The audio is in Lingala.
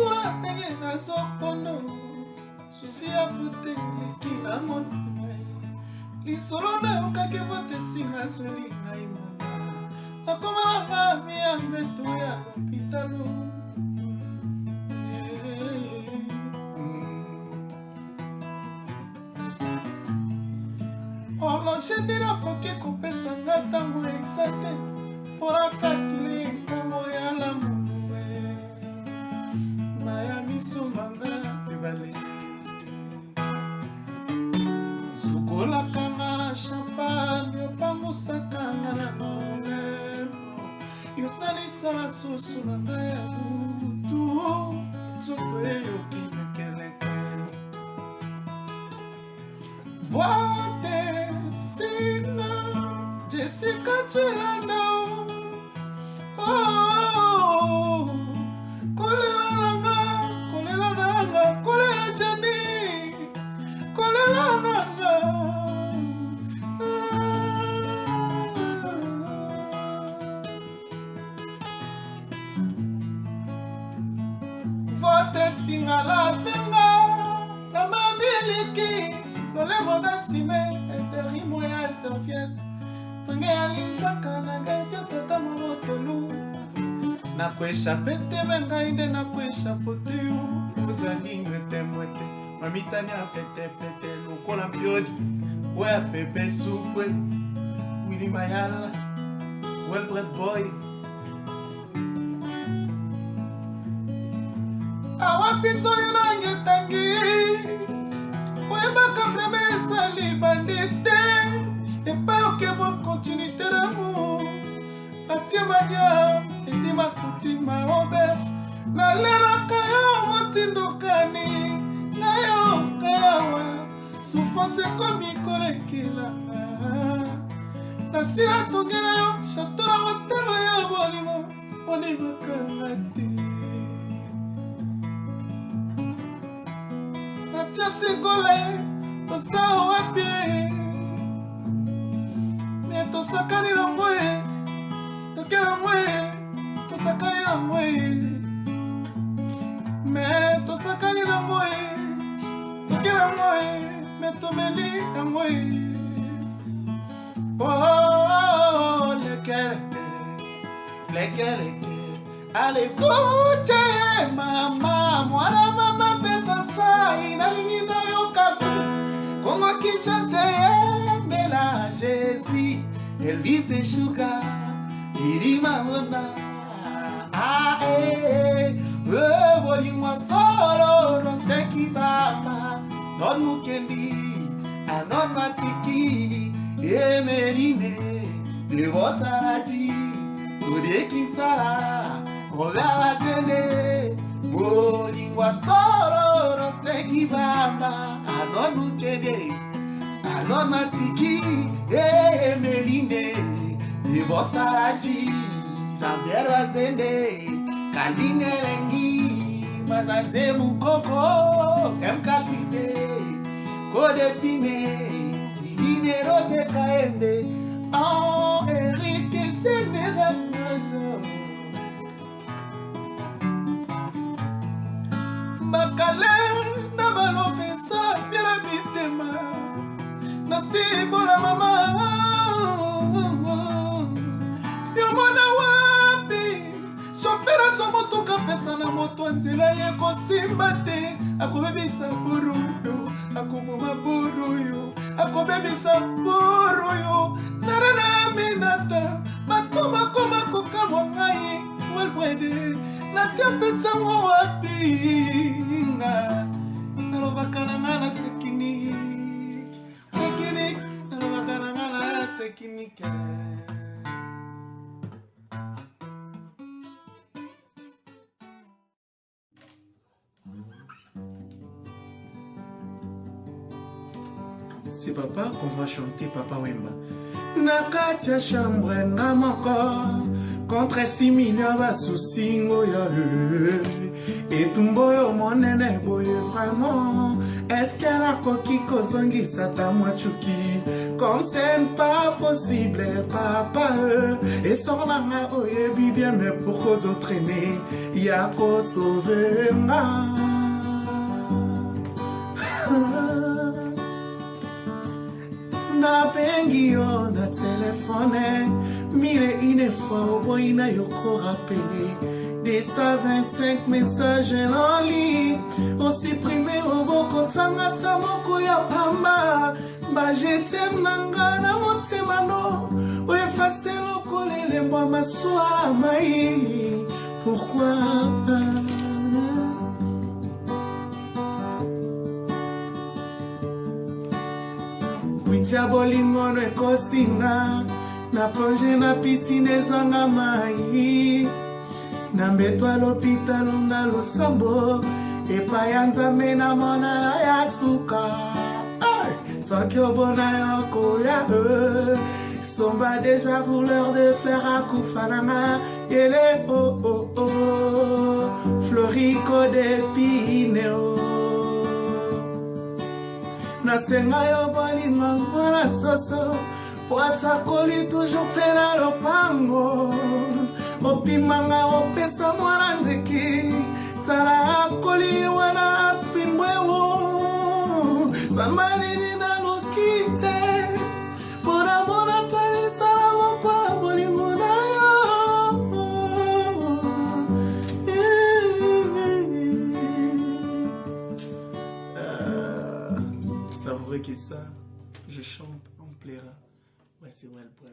tula tenge na zokono susi ya vote leki na motema lisolo na yokaki vote singa zoli ngai mama nakomalanga mi ya mbeto ya lopitalo horloge nakoki kopesa nga ntango exate mpona kalkile ntango ya lamour maya miso manga ebale sukolaka nga na champagne opangusaka nga na nolemo yosalisala susu na ngai ya butu nzoto eyoki lekeleke vote singa Jessica Chelanda kolela jani kolela nanga vote singa la venga na mabiliki lolemo da sime eterimo ya serviette fange alinzaka na gaito tata mamotolu nakweshape te bengai nde nakweshapo te yo ozali mwete mwete mamitani apetepete lokola mpiodi oya pepe supwe Willy Mayala Welbred Boy awapinzoli nangetangi oyebaka vreme esali bandite epai oke bonne continuité d'amour atie madia edi makutima auberge nalelaka yo motindokani na yo kayawa souffrance ekomi kolekela nasila tongela yo chateau na motema ya bolingo olingokanga te natia sigole osao wapi me tosakani na moye tokela moye tosakani na moye me tosakani na moye tokela moye me tomeli na moye oh lekeleke allez vote mama mwana mama pesa sai nalingi nayokaku kongo kinshasa yembela Jésus Elvis et Sugar irima mona bolingo solo rosteki baba non mukendi anon matiki emeline devosaraji odekintara olavazene bolingo solo rosteki baba anon mukendi anon matiki emeline devosaraji Zambero zende kandine lengi manaze mukoko emkapise kode pine divine rose kaende oh Eric General makale na balofesa pira bitema nasibo la mama yomona wapi shofera so motuka pesa na moto nzela ye kosimba te akobebisa buruyo akoboma buruyo akobebisa buruyo narena minata batoma koma kokamwa ngai walbwede natia pizza mo wapi nga nalobaka na ngana teknik nalobaka na ngana teknik C'est papa qu'on va chanter Papa Wemba. Nakatia chambre na moko contre 6 millions ba soucingo ya et tumboyo monene boye vraiment est-ce qu'elle a koki kozongi sata mwachuki comme c'est pas possible, papa. Et sans la main, oh, et bien, mais pour cause autres aînés, y'a qu'au sauver, na bengi yo na téléphone, mire une fois au boy na yoko rappelé. Des 125 messages en ligne, on supprimé au boko tangata moko ya pamba. Ba jetem nanga na motema no, o effacer lokole le mwa maswa mai. Pourquoi? Witia bolingo no ekosinga, na plonge na piscine ezanga mai. Na mbeto à l'hôpital nga losambo, epa ya nzambe na mona ya suka. Soki obona yoko ya somba déjà voleur de fleurs à kufanama. Ele oh oh oh, Florico d'épine oh. Nasenga yo bolingo mwana soso, poata koli toujours pena lopango. Opimanga opesa mwana ndeki, sala koli wana pimbwewo. Salmanini na lokite, pora mona tani salamo kwa bolingo na yo. Savourez que ça, je chante en plaira. Ouais, c'est vrai le boy.